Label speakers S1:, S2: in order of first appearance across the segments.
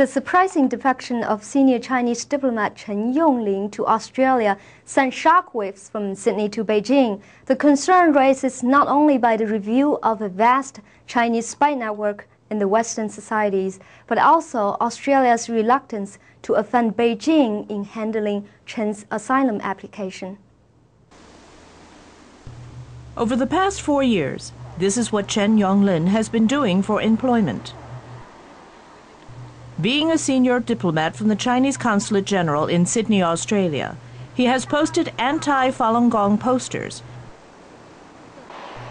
S1: The surprising defection of senior Chinese diplomat Chen Yongling to Australia sent shockwaves from Sydney to Beijing. The concern raises not only by the review of a vast Chinese spy network in the Western societies, but also Australia's reluctance to offend Beijing in handling Chen's asylum application.
S2: Over the past 4 years, this is what Chen Yonglin has been doing for employment. Being a senior diplomat from the Chinese Consulate General in Sydney, Australia, he has posted anti-Falun Gong posters,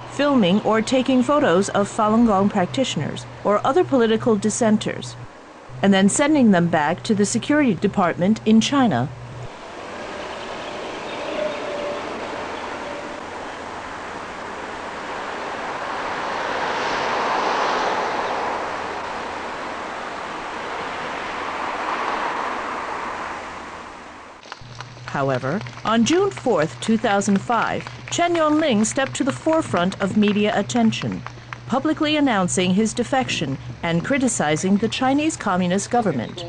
S2: filming or taking photos of Falun Gong practitioners or other political dissenters, and then sending them back to the security department in China. However, on June 4, 2005, Chen Yongling stepped to the forefront of media attention, publicly announcing his defection and criticizing the Chinese Communist government.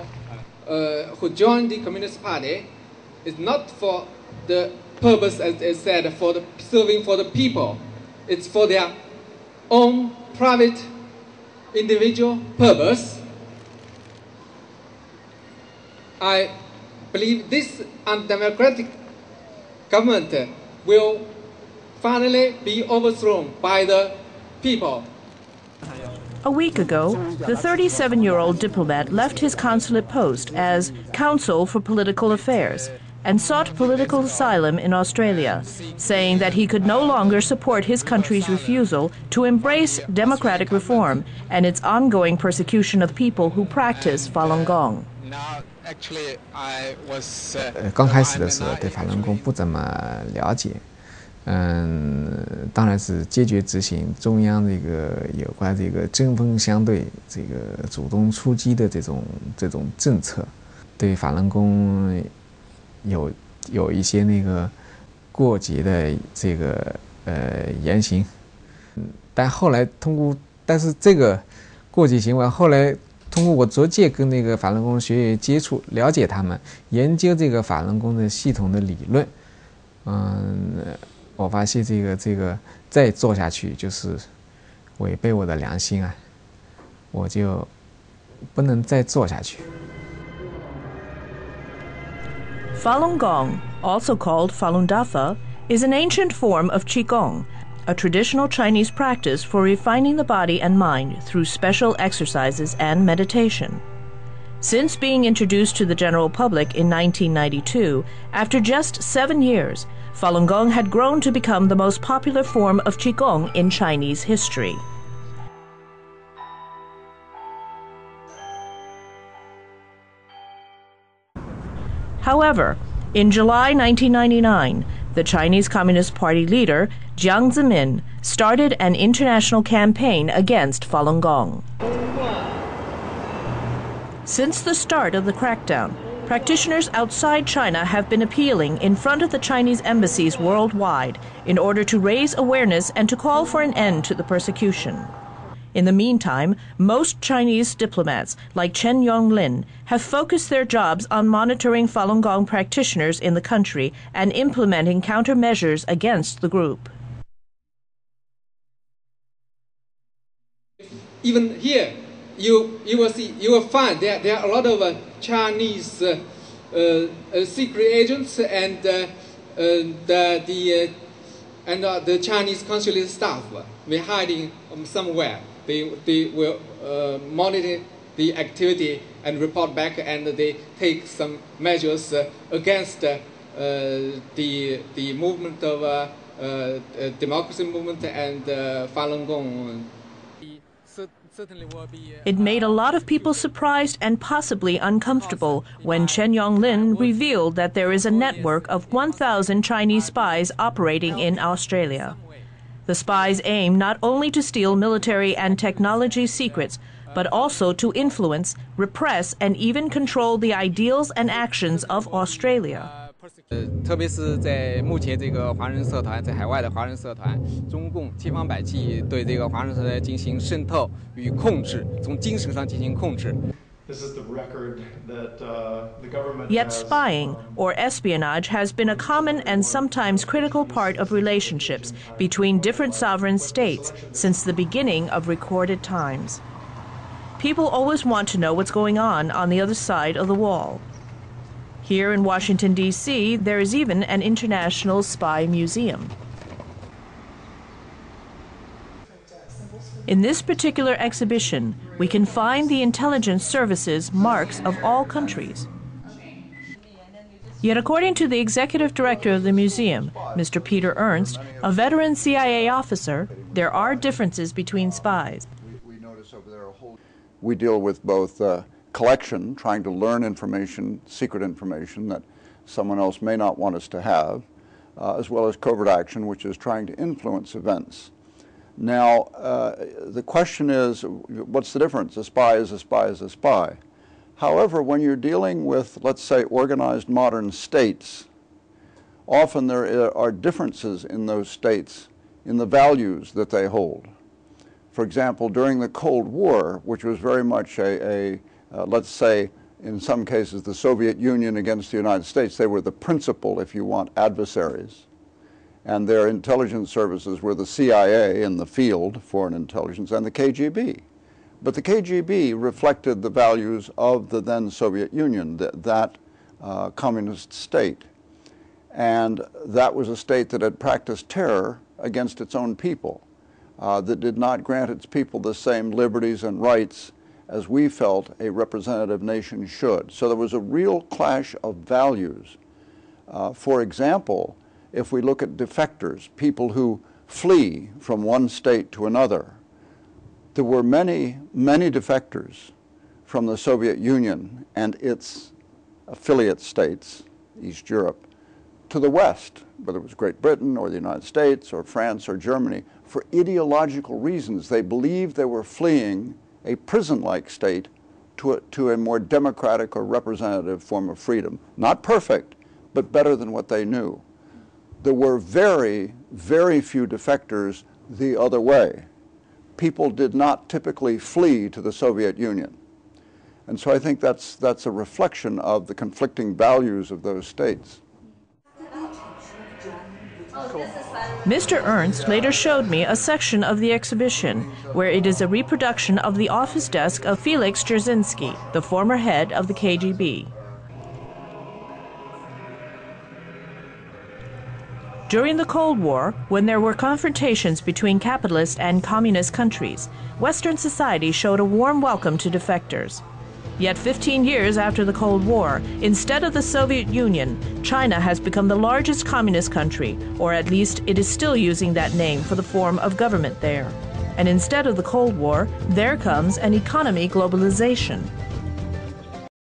S3: Who joined the Communist Party is not for the purpose, as it said, for the serving for the people. It's for their own private, individual purpose. I believe this undemocratic government will finally be overthrown by the people.
S2: A week ago, the 37-year-old diplomat left his consulate post as Counsel for Political Affairs and sought political asylum in Australia, saying that he could no longer support his country's refusal to embrace democratic reform and its ongoing persecution of people who practice Falun Gong.
S4: 刚开始的时候对法轮功不怎么了解，当然是坚决执行中央这个有关这个针锋相对、这个主动出击的这种政策，对法轮功有一些那个过激的这个言行，但是这个过激行为后来。通过我逐渐跟那个法轮功学员接触，了解他们，研究这个法轮功的系统的理论，我发现这个再做下去就是违背我的良心啊，我就不能再做下去。
S2: Falun Gong, also called Falun Dafa, is an ancient form of Qigong, a traditional Chinese practice for refining the body and mind through special exercises and meditation. Since being introduced to the general public in 1992, after just 7 years, Falun Gong had grown to become the most popular form of Qigong in Chinese history. However, in July 1999, the Chinese Communist Party leader, Jiang Zemin, started an international campaign against Falun Gong. Since the start of the crackdown, practitioners outside China have been appealing in front of the Chinese embassies worldwide in order to raise awareness and to call for an end to the persecution. In the meantime, most Chinese diplomats, like Chen Yonglin, have focused their jobs on monitoring Falun Gong practitioners in the country and implementing countermeasures against the group.
S3: Even here, you will find there are a lot of Chinese secret agents and the Chinese consulate staff were hiding somewhere. They will monitor the activity and report back, and they take some measures against the movement of democracy movement and Falun Gong.
S2: It made a lot of people surprised and possibly uncomfortable when Chen Yonglin revealed that there is a network of 1,000 Chinese spies operating in Australia. The spies aim not only to steal military and technology secrets, but also to influence, repress, and even control the ideals and actions of Australia.
S5: 特别是在目前这个华人社团，在海外的华人社团，中共千方百计对这个华人社团进行渗透与控制，从精神上进行控制。
S6: This is the record that the government
S2: Yet
S6: has,
S2: spying, or espionage, has been a common and sometimes critical part of relationships between different sovereign states since the beginning of recorded times. People always want to know what's going on the other side of the wall. Here in Washington, D.C., there is even an international spy museum. In this particular exhibition, we can find the intelligence services marks of all countries. Yet according to the executive director of the museum, Mr. Peter Ernst, a veteran CIA officer, there are differences between spies.
S7: We deal with both collection, trying to learn information, secret information that someone else may not want us to have, as well as covert action, which is trying to influence events. Now, the question is, what's the difference? A spy is a spy is a spy. However, when you're dealing with, let's say, organized modern states, often there are differences in those states in the values that they hold. For example, during the Cold War, which was very much let's say, in some cases, the Soviet Union against the United States, they were the principal, if you want, adversaries. And their intelligence services were the CIA in the field, foreign intelligence, and the KGB. But the KGB reflected the values of the then Soviet Union, that communist state. And that was a state that had practiced terror against its own people, that did not grant its people the same liberties and rights as we felt a representative nation should. So there was a real clash of values. For example, if we look at defectors, people who flee from one state to another, there were many, many defectors from the Soviet Union and its affiliate states, East Europe, to the West, whether it was Great Britain or the United States or France or Germany, for ideological reasons. They believed they were fleeing a prison-like state to a more democratic or representative form of freedom. Not perfect, but better than what they knew. There were very, very few defectors the other way. People did not typically flee to the Soviet Union. And so I think that's a reflection of the conflicting values of those states.
S2: Mr. Ernst later showed me a section of the exhibition where it is a reproduction of the office desk of Felix Dzerzhinsky, the former head of the KGB. During the Cold War, when there were confrontations between capitalist and communist countries, Western society showed a warm welcome to defectors. Yet 15 years after the Cold War, instead of the Soviet Union, China has become the largest communist country, or at least it is still using that name for the form of government there. And instead of the Cold War, there comes an economy globalization.